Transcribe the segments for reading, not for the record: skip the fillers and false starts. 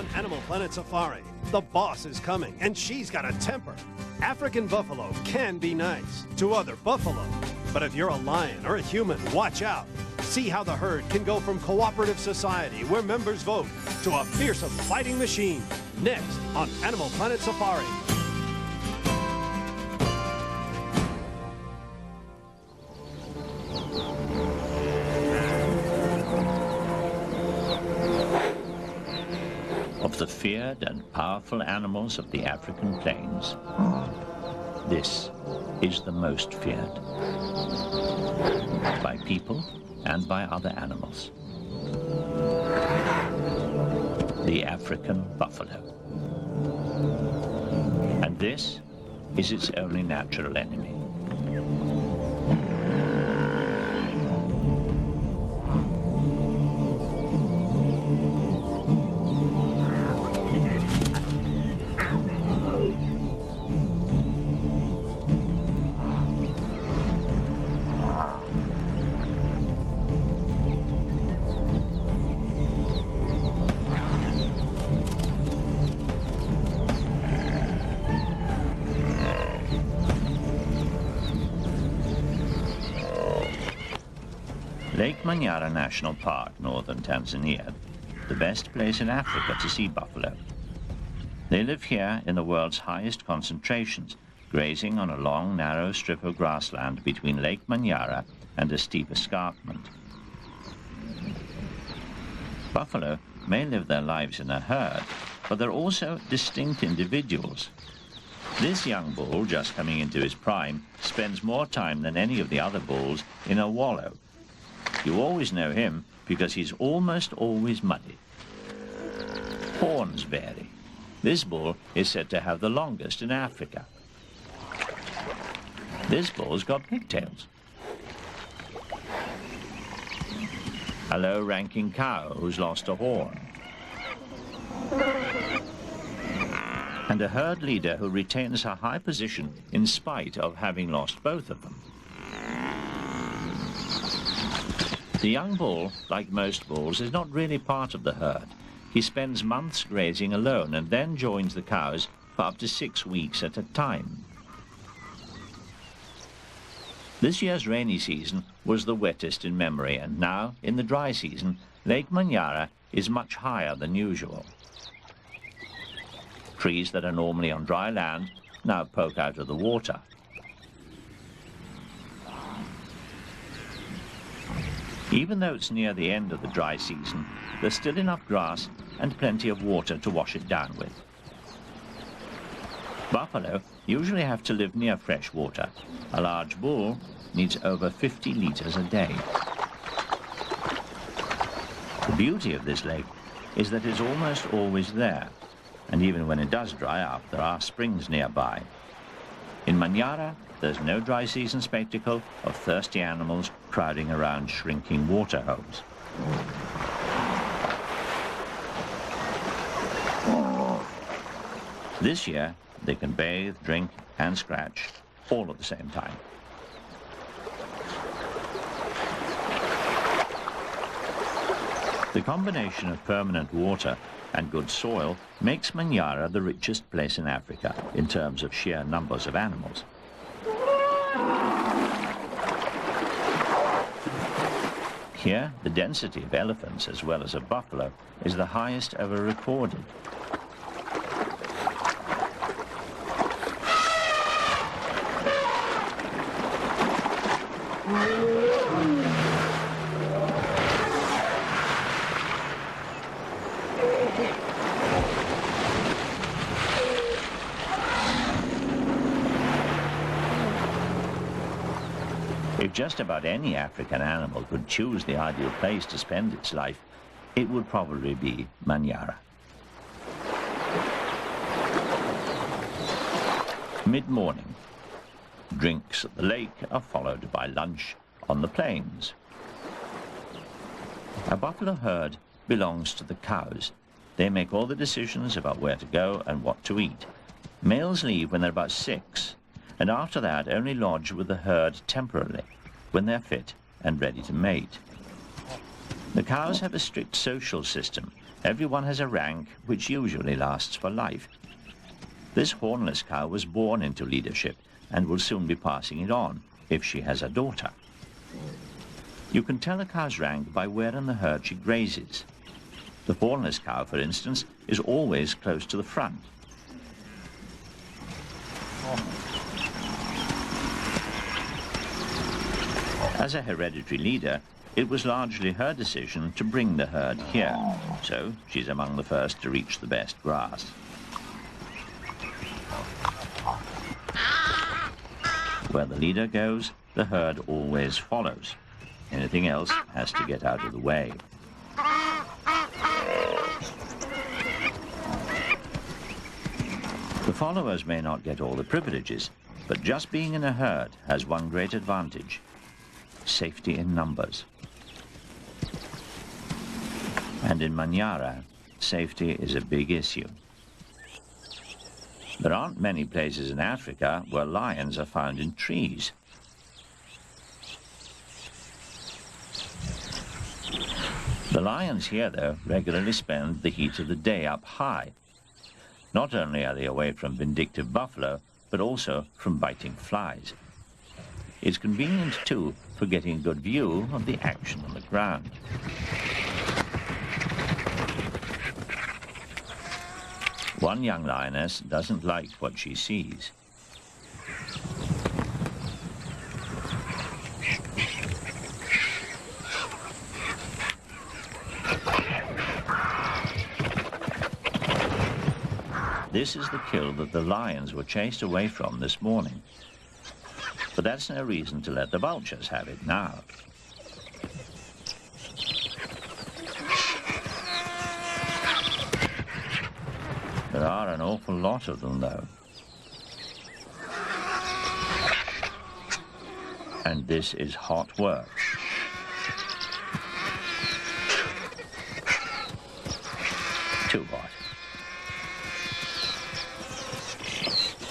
On Animal Planet Safari, the boss is coming, and she's got a temper. African buffalo can be nice to other buffalo, but if you're a lion or a human, watch out. See how the herd can go from cooperative society where members vote to a fearsome fighting machine. Next on Animal Planet Safari. Of the feared and powerful animals of the African plains, this is the most feared by people and by other animals. The African buffalo. And this is its only natural enemy. Lake Manyara National Park, northern Tanzania, the best place in Africa to see buffalo. They live here in the world's highest concentrations, grazing on a long, narrow strip of grassland between Lake Manyara and a steep escarpment. Buffalo may live their lives in a herd, but they're also distinct individuals. This young bull, just coming into his prime, spends more time than any of the other bulls in a wallow. You always know him because he's almost always muddy. Horns vary. This bull is said to have the longest in Africa. This bull's got pigtails. A low-ranking cow who's lost a horn. And a herd leader who retains her high position in spite of having lost both of them. The young bull, like most bulls, is not really part of the herd. He spends months grazing alone and then joins the cows for up to 6 weeks at a time. This year's rainy season was the wettest in memory, and now, in the dry season, Lake Manyara is much higher than usual. Trees that are normally on dry land now poke out of the water. Even though it's near the end of the dry season, there's still enough grass and plenty of water to wash it down with. Buffalo usually have to live near fresh water. A large bull needs over 50 liters a day. The beauty of this lake is that it's almost always there, and even when it does dry up, there are springs nearby. In Manyara, there's no dry season spectacle of thirsty animals crowding around shrinking water holes. This year, they can bathe, drink, and scratch all at the same time. The combination of permanent water and good soil makes Manyara the richest place in Africa in terms of sheer numbers of animals. Here, the density of elephants as well as of buffalo is the highest ever recorded. If just about any African animal could choose the ideal place to spend its life, it would probably be Manyara. Mid-morning. Drinks at the lake are followed by lunch on the plains. A buffalo herd belongs to the cows. They make all the decisions about where to go and what to eat. Males leave when they're about 6, and after that only lodge with the herd temporarily, when they're fit and ready to mate. The cows have a strict social system. Everyone has a rank which usually lasts for life. This hornless cow was born into leadership and will soon be passing it on if she has a daughter. You can tell a cow's rank by where in the herd she grazes. The hornless cow, for instance, is always close to the front. As a hereditary leader, it was largely her decision to bring the herd here, so she's among the first to reach the best grass. Where the leader goes, the herd always follows. Anything else has to get out of the way. The followers may not get all the privileges, but just being in a herd has one great advantage: safety in numbers. And in Manyara, safety is a big issue. There aren't many places in Africa where lions are found in trees. The lions here, though, regularly spend the heat of the day up high. Not only are they away from vindictive buffalo, but also from biting flies. It's convenient, too, for getting a good view of the action on the ground. One young lioness doesn't like what she sees. This is the kill that the lions were chased away from this morning. But that's no reason to let the vultures have it now. There are an awful lot of them, though. And this is hot work. Too hot.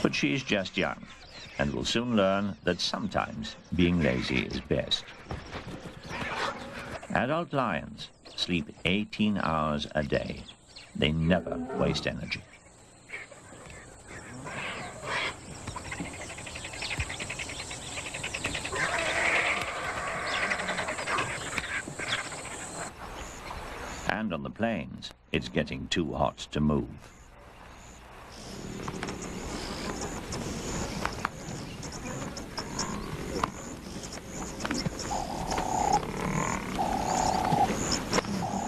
But she's just young, and will soon learn that sometimes being lazy is best. Adult lions sleep 18 hours a day. They never waste energy. And on the plains, it's getting too hot to move.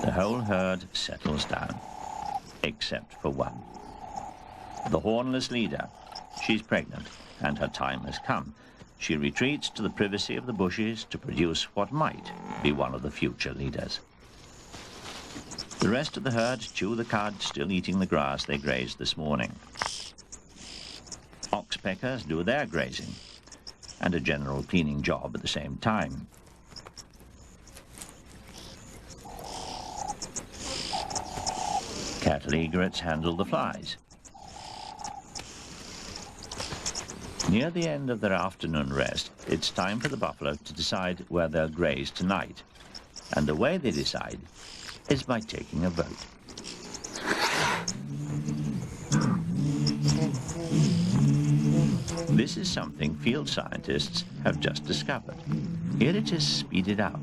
The whole herd settles down, except for one. The hornless leader. She's pregnant, and her time has come. She retreats to the privacy of the bushes to produce what might be one of the future leaders. The rest of the herd chew the cud, still eating the grass they grazed this morning. Oxpeckers do their grazing, and a general cleaning job at the same time. Cattle egrets handle the flies. Near the end of their afternoon rest, it's time for the buffalo to decide where they'll graze tonight. And the way they decide is by taking a vote. This is something field scientists have just discovered. Here it is speeded up.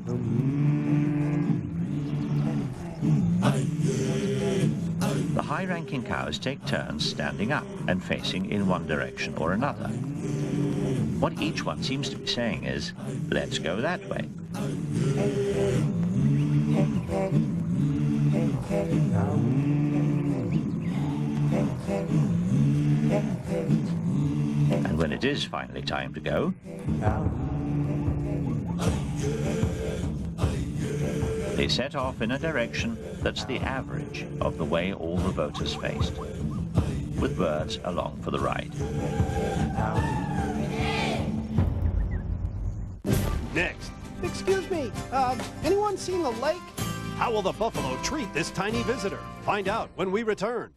The high-ranking cows take turns standing up and facing in one direction or another. What each one seems to be saying is, let's go that way. And when it is finally time to go, they set off in a direction that's the average of the way all the voters faced, with birds along for the ride. Next. Excuse me, anyone seen the lake? How will the buffalo treat this tiny visitor? Find out when we return.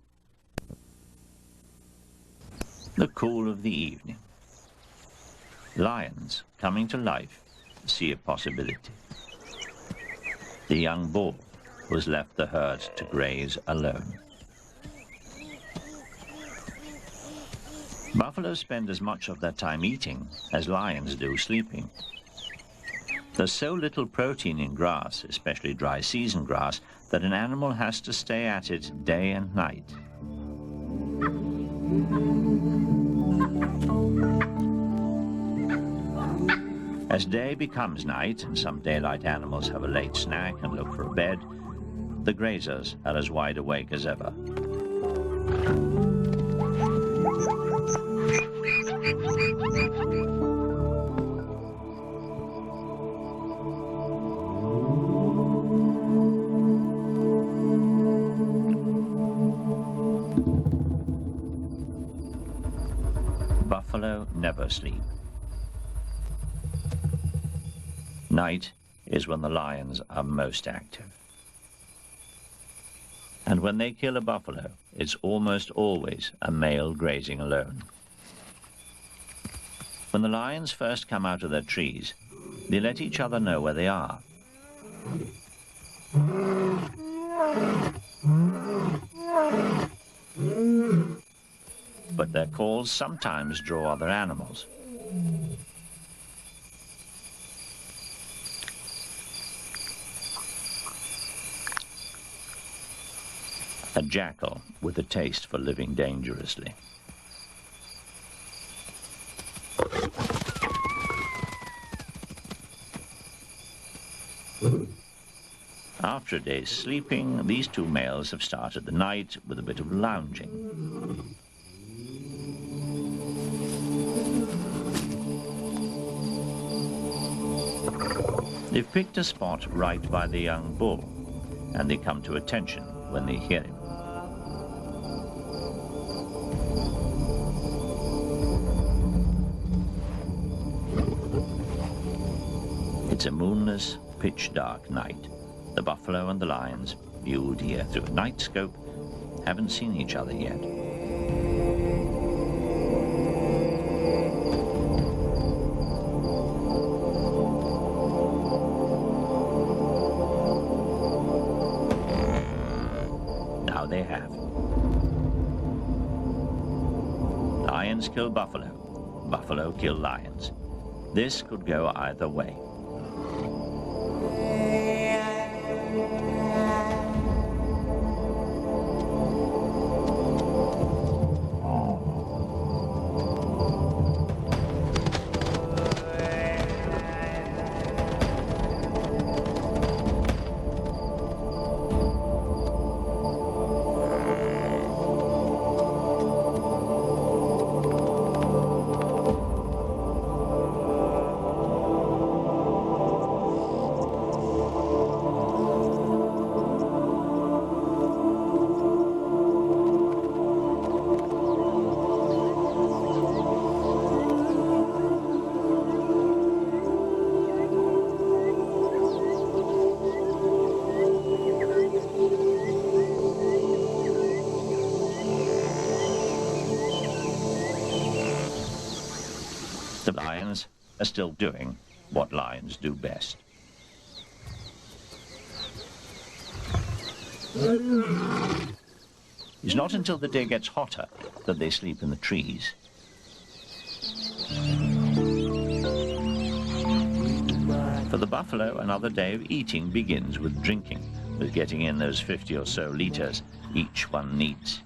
The cool of the evening. Lions coming to life see a possibility. The young bull was left the herd to graze alone. Buffalo spend as much of their time eating as lions do sleeping. There's so little protein in grass, especially dry season grass, that an animal has to stay at it day and night. As day becomes night and some daylight animals have a late snack and look for a bed, the grazers are as wide awake as ever. Buffalo never sleep. Night is when the lions are most active. And when they kill a buffalo, it's almost always a male grazing alone. When the lions first come out of their trees, they let each other know where they are. But their calls sometimes draw other animals. A jackal with a taste for living dangerously. After a day's sleeping, these two males have started the night with a bit of lounging. They've picked a spot right by the young bull, and they come to attention when they hear him. It's a moonless, pitch-dark night. The buffalo and the lions, viewed here through a night scope, haven't seen each other yet. Now they have. Lions kill buffalo. Buffalo kill lions. This could go either way. The lions are still doing what lions do best. It's not until the day gets hotter that they sleep in the trees. For the buffalo, another day of eating begins with drinking, with getting in those 50 or so liters each one needs.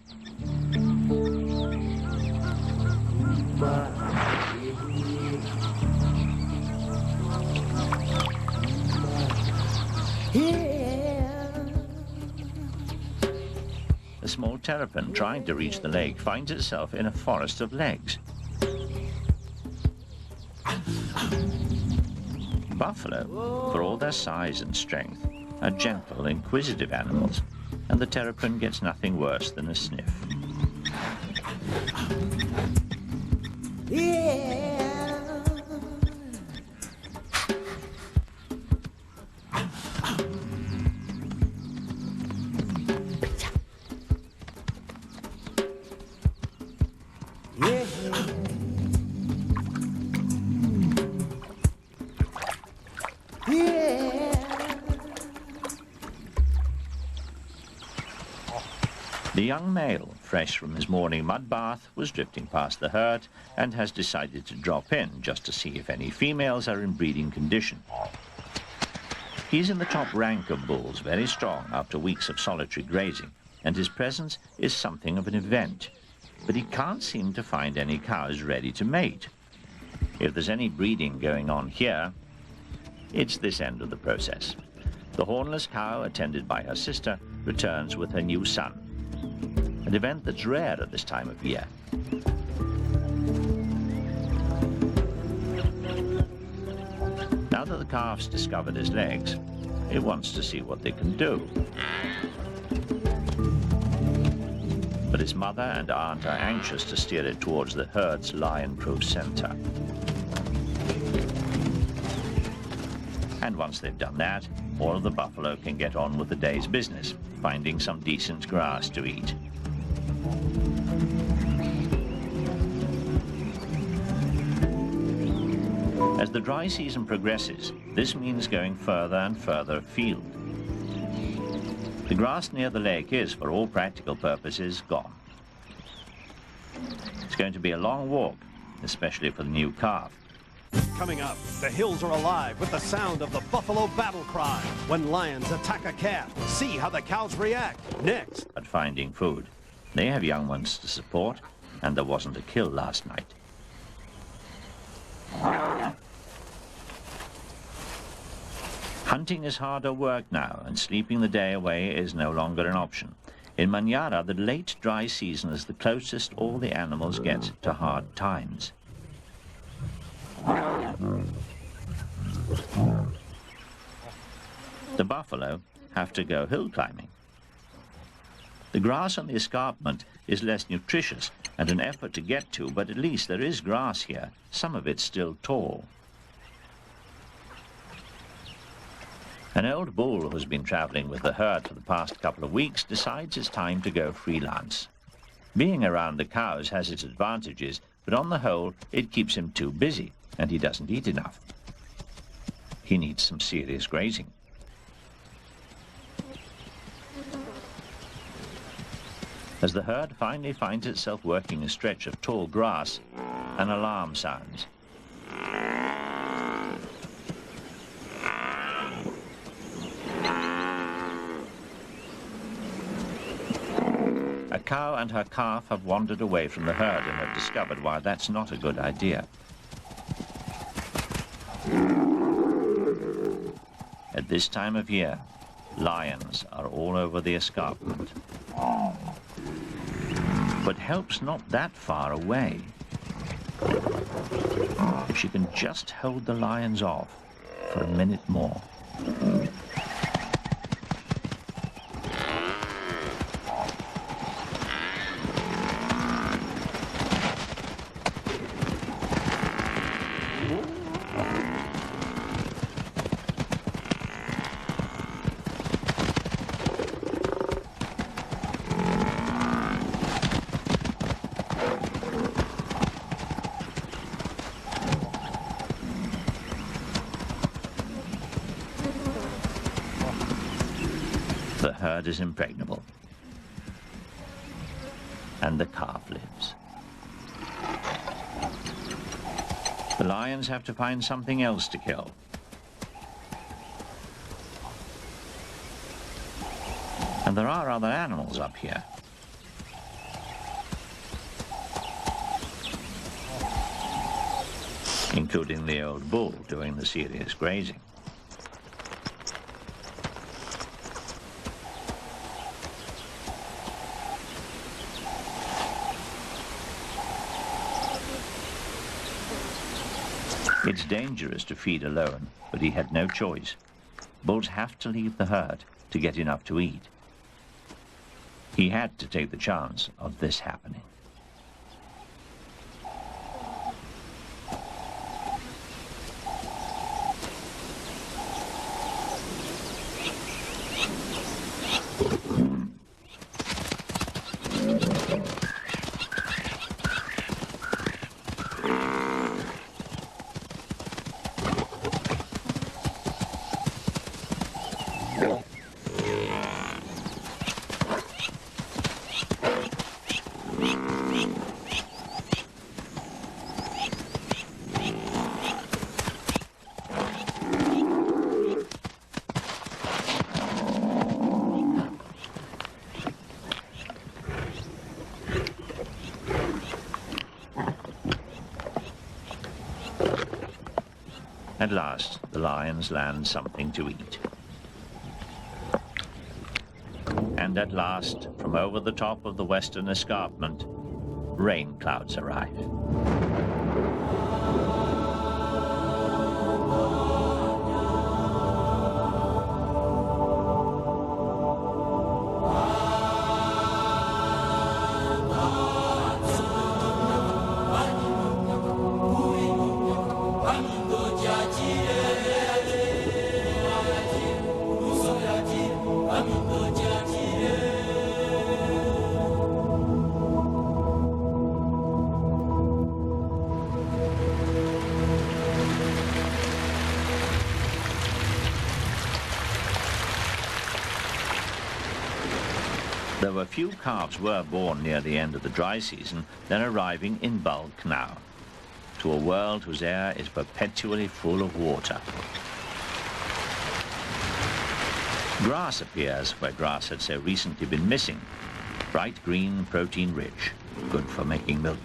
A small terrapin trying to reach the lake finds itself in a forest of legs. Buffalo, for all their size and strength, are gentle, inquisitive animals, and the terrapin gets nothing worse than a sniff. The young male, fresh from his morning mud bath, was drifting past the herd and has decided to drop in just to see if any females are in breeding condition. He's in the top rank of bulls, very strong after weeks of solitary grazing, and his presence is something of an event. But he can't seem to find any cows ready to mate. If there's any breeding going on here, it's this end of the process. The hornless cow, attended by her sister, returns with her new son, an event that's rare at this time of year. Now that the calf's discovered his legs, it wants to see what they can do. But its mother and aunt are anxious to steer it towards the herd's lion center. And once they've done that, all of the buffalo can get on with the day's business, finding some decent grass to eat. As the dry season progresses, this means going further and further afield. The grass near the lake is, for all practical purposes, gone. It's going to be a long walk, especially for the new calf. Coming up, the hills are alive with the sound of the buffalo battle cry when lions attack a calf. See how the cows react next. At finding food, they have young ones to support, and there wasn't a kill last night. Hunting is harder work now, and sleeping the day away is no longer an option. In Manyara, the late dry season is the closest all the animals get to hard times. The buffalo have to go hill climbing. The grass on the escarpment is less nutritious and an effort to get to, but at least there is grass here, some of it still tall. An old bull who's been traveling with the herd for the past couple of weeks decides it's time to go freelance. Being around the cows has its advantages, but on the whole, it keeps him too busy, and he doesn't eat enough. He needs some serious grazing. As the herd finally finds itself working a stretch of tall grass, an alarm sounds. A cow and her calf have wandered away from the herd and have discovered why that's not a good idea. At this time of year, lions are all over the escarpment. But help's not that far away. If she can just hold the lions off for a minute more. The herd is impregnable, and the calf lives. The lions have to find something else to kill. And there are other animals up here. Including the old bull doing the serious grazing. It's dangerous to feed alone, but he had no choice. Bulls have to leave the herd to get enough to eat. He had to take the chance of this happening. At last, the lions land something to eat. And at last, from over the top of the western escarpment, rain clouds arrive. Though a few calves were born near the end of the dry season, they're arriving in bulk now, to a world whose air is perpetually full of water. Grass appears where grass had so recently been missing. Bright green, protein-rich, good for making milk.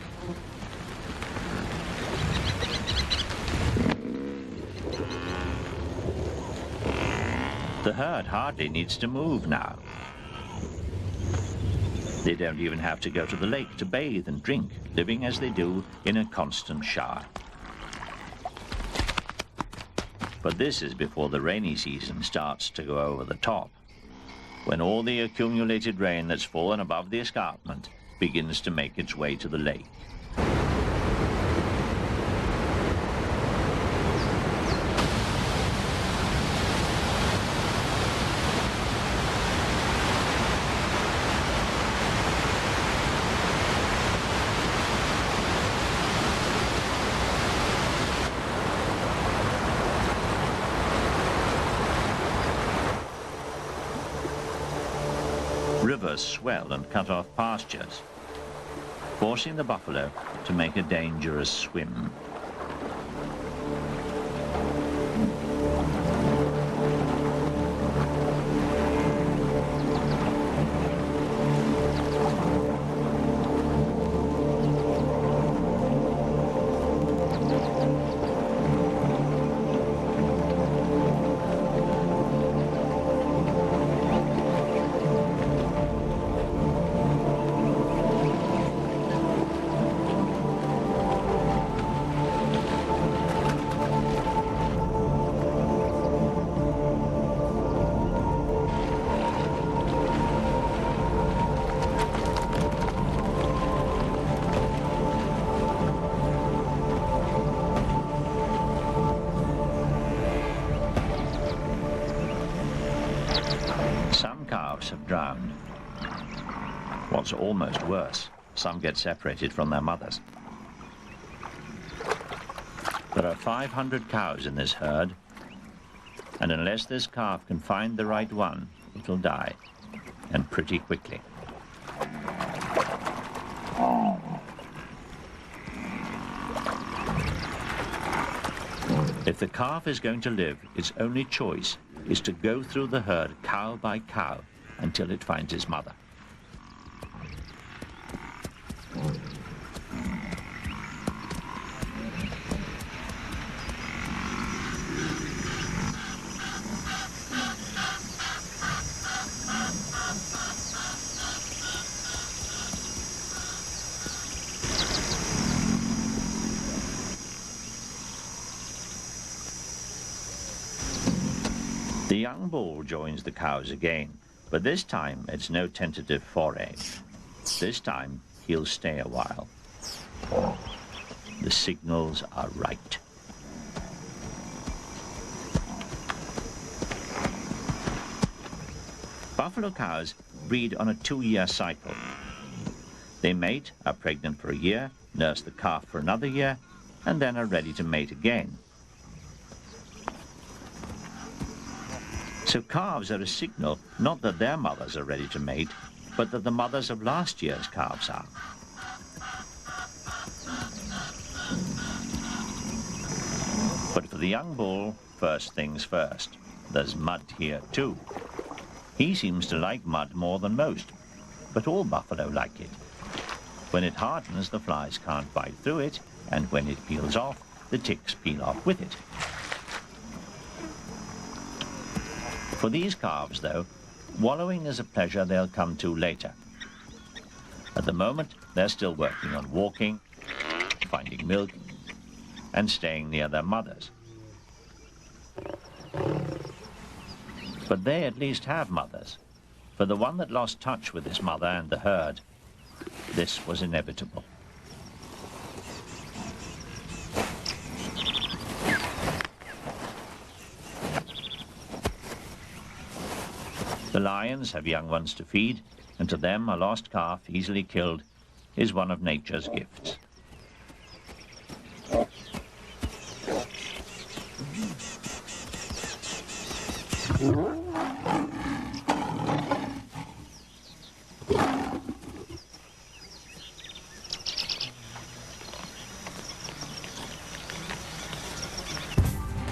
The herd hardly needs to move now. They don't even have to go to the lake to bathe and drink, living as they do in a constant shower. But this is before the rainy season starts to go over the top, when all the accumulated rain that's fallen above the escarpment begins to make its way to the lake. Rivers swell and cut off pastures, forcing the buffalo to make a dangerous swim. Have drowned. What's almost worse, some get separated from their mothers. There are 500 cows in this herd, and unless this calf can find the right one, it'll die, and pretty quickly. If the calf is going to live, its only choice is to go through the herd cow by cow until it finds its mother. The young bull joins the cows again, but this time it's no tentative foray. This time he'll stay a while. The signals are right. Buffalo cows breed on a 2-year cycle. They mate, are pregnant for a year, nurse the calf for another year, and then are ready to mate again. So calves are a signal not that their mothers are ready to mate, but that the mothers of last year's calves are. But for the young bull, first things first. There's mud here too. He seems to like mud more than most, but all buffalo like it. When it hardens, the flies can't bite through it, and when it peels off, the ticks peel off with it. For these calves, though, wallowing is a pleasure they'll come to later. At the moment, they're still working on walking, finding milk, and staying near their mothers. But they at least have mothers. For the one that lost touch with his mother and the herd, this was inevitable. The lions have young ones to feed, and to them a lost calf easily killed is one of nature's gifts.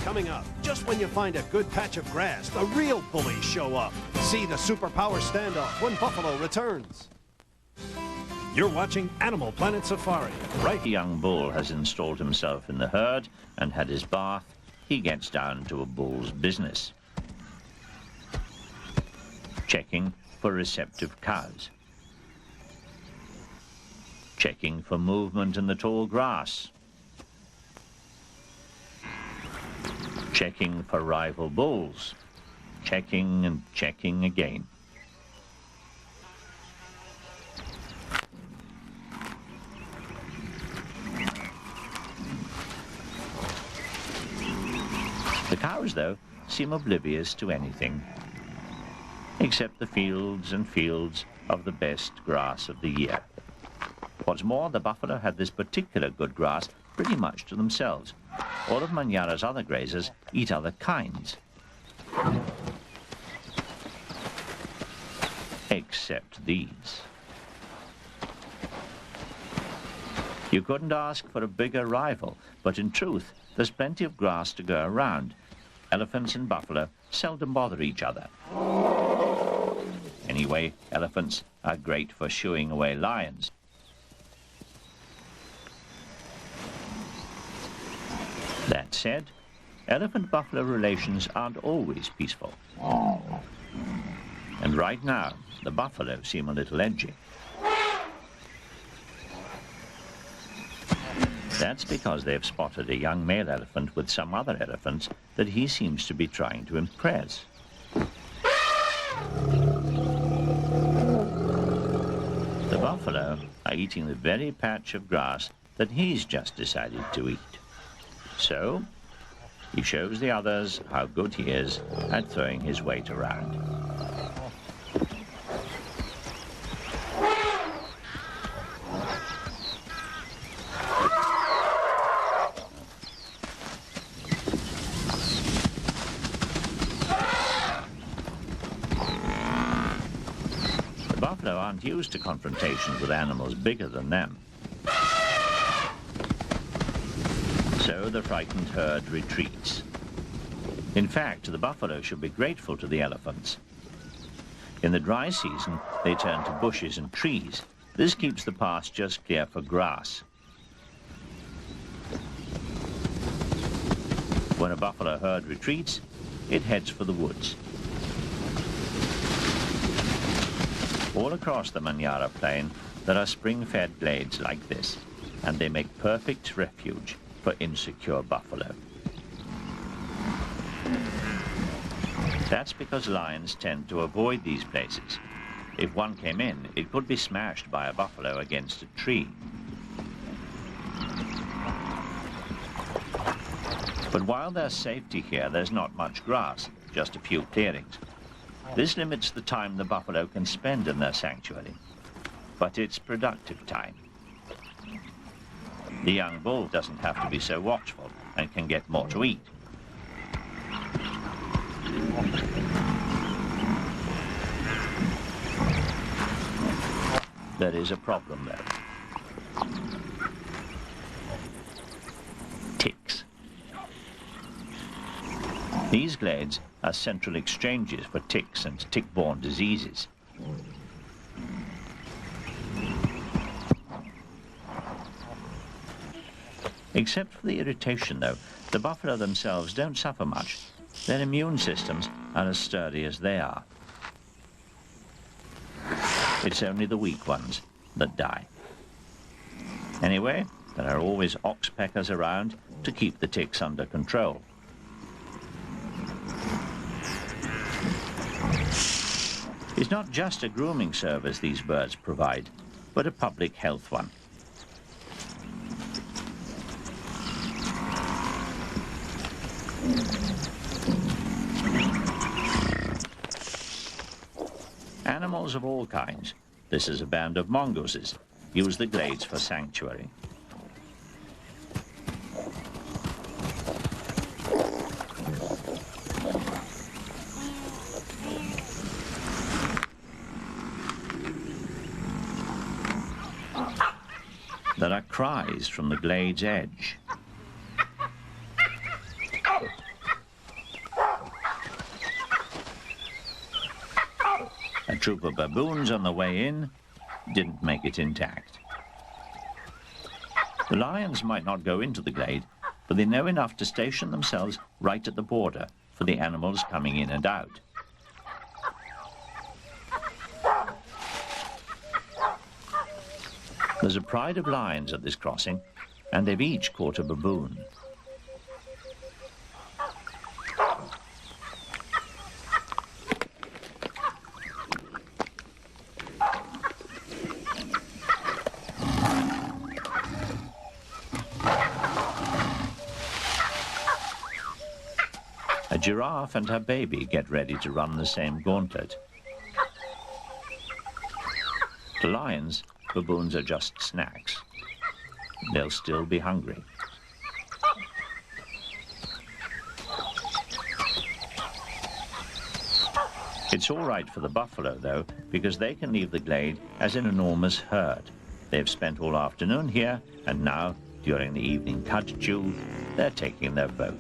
Coming up, just when you find a good patch of grass, the real bullies show up. See the superpower standoff when Buffalo returns. You're watching Animal Planet Safari, right? The young bull has installed himself in the herd and had his bath. He gets down to a bull's business. Checking for receptive cows. Checking for movement in the tall grass. Checking for rival bulls. Checking and checking again. The cows, though, seem oblivious to anything, except the fields and fields of the best grass of the year. What's more, the buffalo had this particular good grass pretty much to themselves. All of Manyara's other grazers eat other kinds, except these. You couldn't ask for a bigger rival, but in truth, there's plenty of grass to go around. Elephants and buffalo seldom bother each other. Anyway, elephants are great for shooing away lions. That said, elephant-buffalo relations aren't always peaceful. And right now, the buffalo seem a little edgy. That's because they've spotted a young male elephant with some other elephants that he seems to be trying to impress. The buffalo are eating the very patch of grass that he's just decided to eat. So, he shows the others how good he is at throwing his weight around. The buffalo aren't used to confrontations with animals bigger than them. So the frightened herd retreats. In fact, the buffalo should be grateful to the elephants. In the dry season, they turn to bushes and trees. This keeps the pastures clear for grass. When a buffalo herd retreats, it heads for the woods. All across the Manyara plain, there are spring-fed glades like this, and they make perfect refuge for insecure buffalo. That's because lions tend to avoid these places. If one came in, it could be smashed by a buffalo against a tree. But while there's safety here, there's not much grass, just a few clearings. This limits the time the buffalo can spend in their sanctuary, but it's productive time. The young bull doesn't have to be so watchful and can get more to eat. There is a problem, though. Ticks. These glades are central exchanges for ticks and tick-borne diseases. Except for the irritation, though, the buffalo themselves don't suffer much. Their immune systems are as sturdy as they are. It's only the weak ones that die. Anyway, there are always oxpeckers around to keep the ticks under control. It's not just a grooming service these birds provide, but a public health one. Animals of all kinds, this is a band of mongooses, use the glades for sanctuary. There are cries from the glade's edge. A troop of baboons on the way in didn't make it intact. The lions might not go into the glade, but they know enough to station themselves right at the border for the animals coming in and out. There's a pride of lions at this crossing, and they've each caught a baboon. A giraffe and her baby get ready to run the same gauntlet. To lions, baboons are just snacks. They'll still be hungry. It's all right for the buffalo, though, because they can leave the glade as an enormous herd. They've spent all afternoon here, and now, during the evening cud chew, they're taking their vote.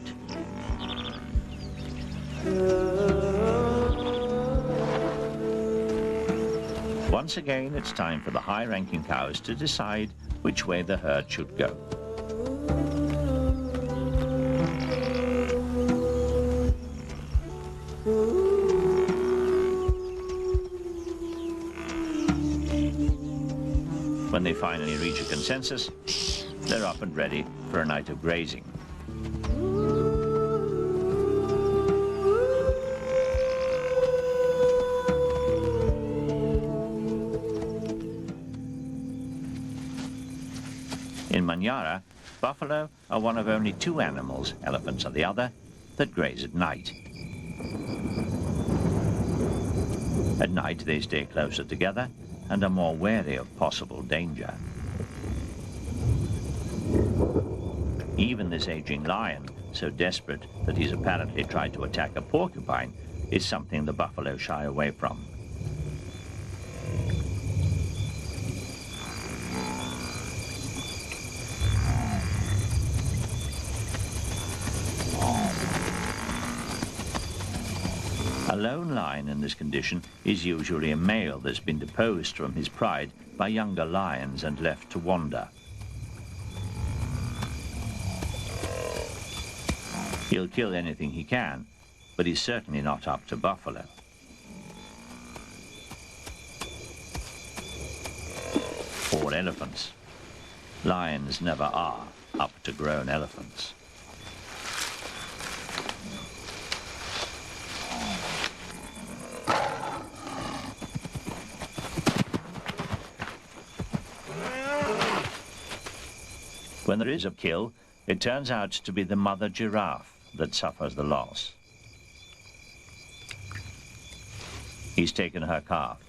Once again, it's time for the high-ranking cows to decide which way the herd should go. When they finally reach a consensus, they're up and ready for a night of grazing. In Manyara, buffalo are one of only two animals, elephants are the other, that graze at night. At night, they stay closer together and are more wary of possible danger. Even this aging lion, so desperate that he's apparently tried to attack a porcupine, is something the buffalo shy away from. A lone lion in this condition is usually a male that's been deposed from his pride by younger lions and left to wander. He'll kill anything he can, but he's certainly not up to buffalo. Or elephants. Lions never are up to grown elephants. When there is a kill, it turns out to be the mother giraffe that suffers the loss. He's taken her calf.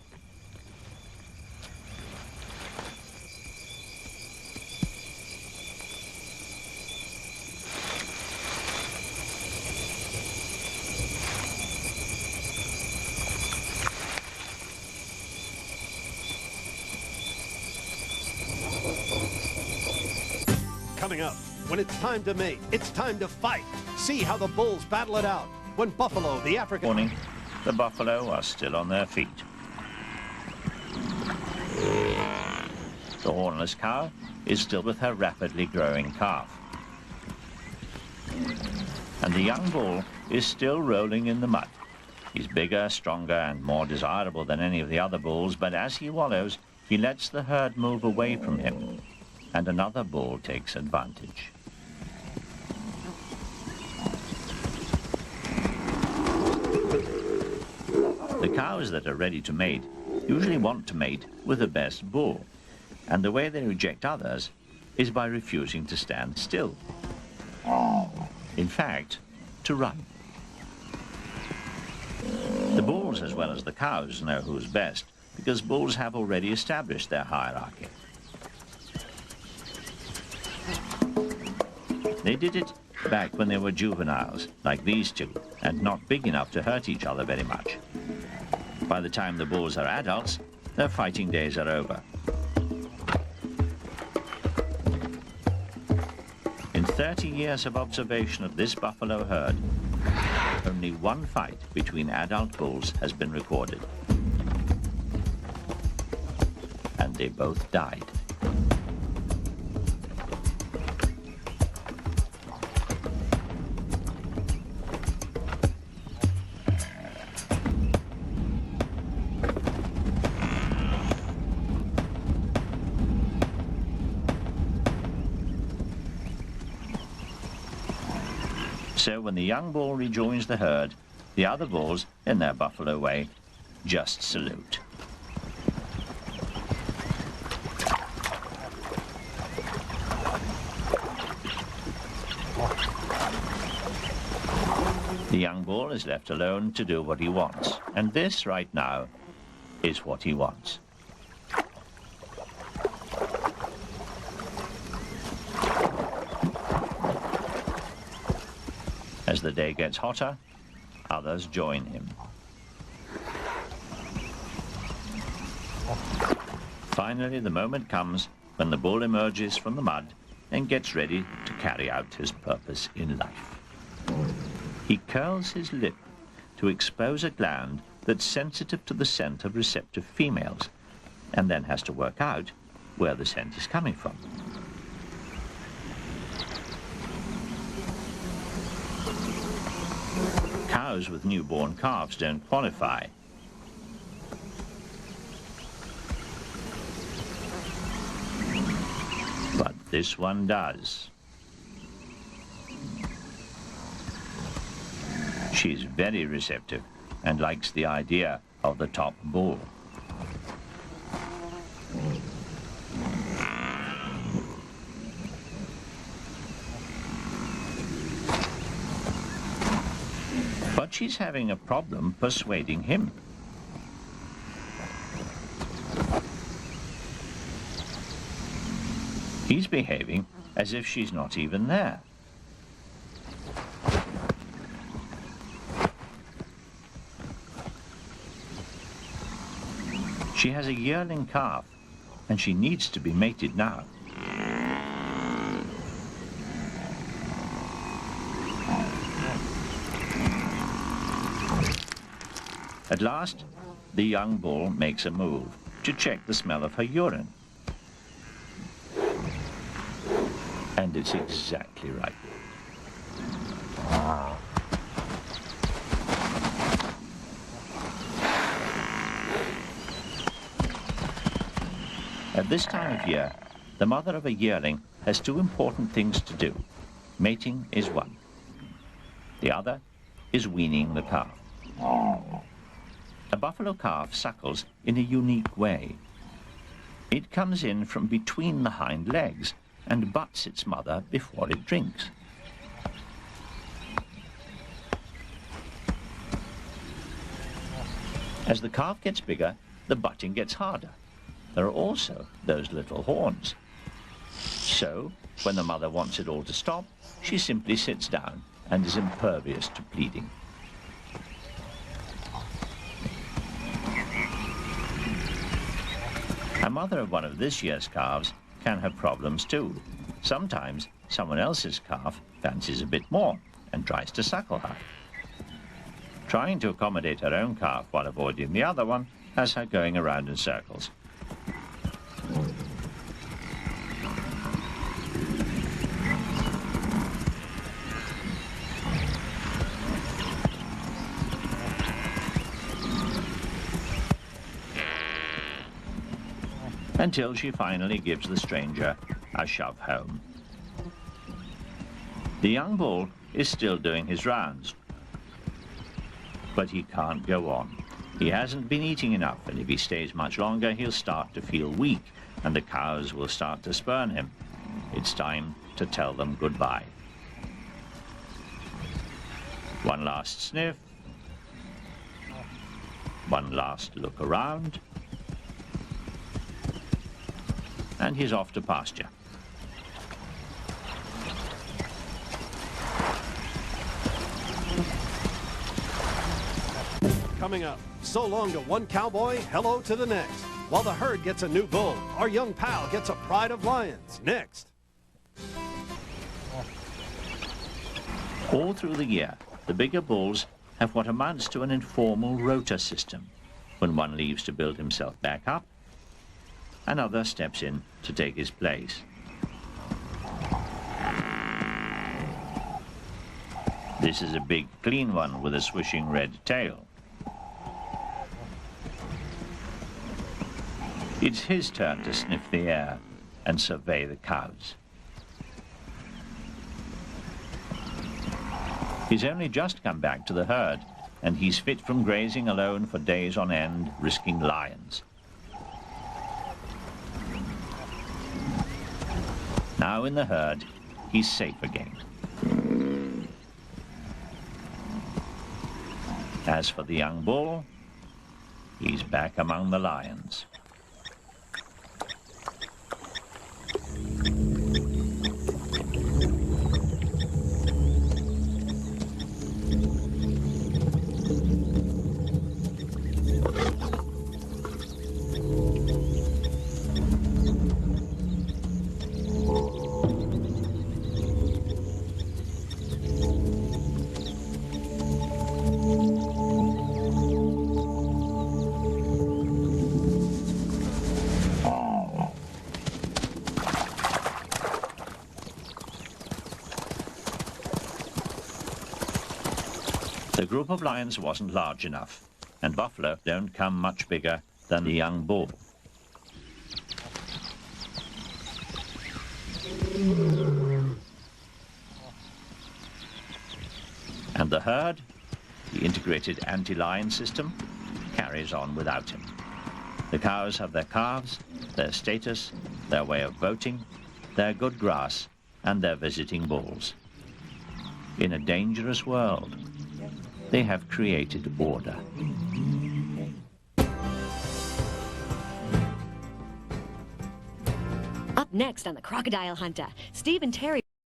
Coming up, when it's time to mate, it's time to fight. See how the bulls battle it out. When buffalo, the African... Morning, the buffalo are still on their feet. The hornless cow is still with her rapidly growing calf. And the young bull is still rolling in the mud, He's bigger, stronger, and more desirable than any of the other bulls, but as he wallows, he lets the herd move away from him, and another bull takes advantage. The cows that are ready to mate usually want to mate with the best bull, and the way they reject others is by refusing to stand still. In fact, to run. The bulls, as well as the cows, know who's best, because bulls have already established their hierarchy. They did it back when they were juveniles, like these two, and not big enough to hurt each other very much. By the time the bulls are adults, their fighting days are over. In 30 years of observation of this buffalo herd, only one fight between adult bulls has been recorded. And they both died. So when the young bull rejoins the herd, the other bulls, in their buffalo way, just salute. The young bull is left alone to do what he wants, and this, right now, is what he wants. As the day gets hotter, others join him. Finally, the moment comes when the bull emerges from the mud and gets ready to carry out his purpose in life. He curls his lip to expose a gland that's sensitive to the scent of receptive females, and then has to work out where the scent is coming from. Cows with newborn calves don't qualify. But this one does. She's very receptive and likes the idea of the top bull. But she's having a problem persuading him. He's behaving as if she's not even there. She has a yearling calf, and she needs to be mated now. At last, the young bull makes a move to check the smell of her urine. And it's exactly right. At this time of year, the mother of a yearling has two important things to do. Mating is one. The other is weaning the calf. A buffalo calf suckles in a unique way. It comes in from between the hind legs and butts its mother before it drinks. As the calf gets bigger, the butting gets harder. There are also those little horns. So, when the mother wants it all to stop, she simply sits down and is impervious to pleading. A mother of one of this year's calves can have problems too. Sometimes someone else's calf fancies a bit more and tries to suckle her. Trying to accommodate her own calf while avoiding the other one has her going around in circles. until she finally gives the stranger a shove home. The young bull is still doing his rounds, but he can't go on. He hasn't been eating enough, and if he stays much longer, he'll start to feel weak, and the cows will start to spurn him. It's time to tell them goodbye. One last sniff, one last look around, and he's off to pasture. Coming up, so long to one cowboy, hello to the next. While the herd gets a new bull, our young pal gets a pride of lions. Next. All through the year, the bigger bulls have what amounts to an informal rota system. When one leaves to build himself back up, another steps in to take his place. This is a big, clean one with a swishing red tail. It's his turn to sniff the air and survey the cows. He's only just come back to the herd, and he's fit from grazing alone for days on end, risking lions. Now in the herd, he's safe again. As for the young bull, he's back among the lions. The group of lions wasn't large enough, and buffalo don't come much bigger than the young bull. And the herd, the integrated anti-lion system, carries on without him. The cows have their calves, their status, their way of voting, their good grass, and their visiting bulls. In a dangerous world, they have created order. Up next on the Crocodile Hunter, Steve and Terry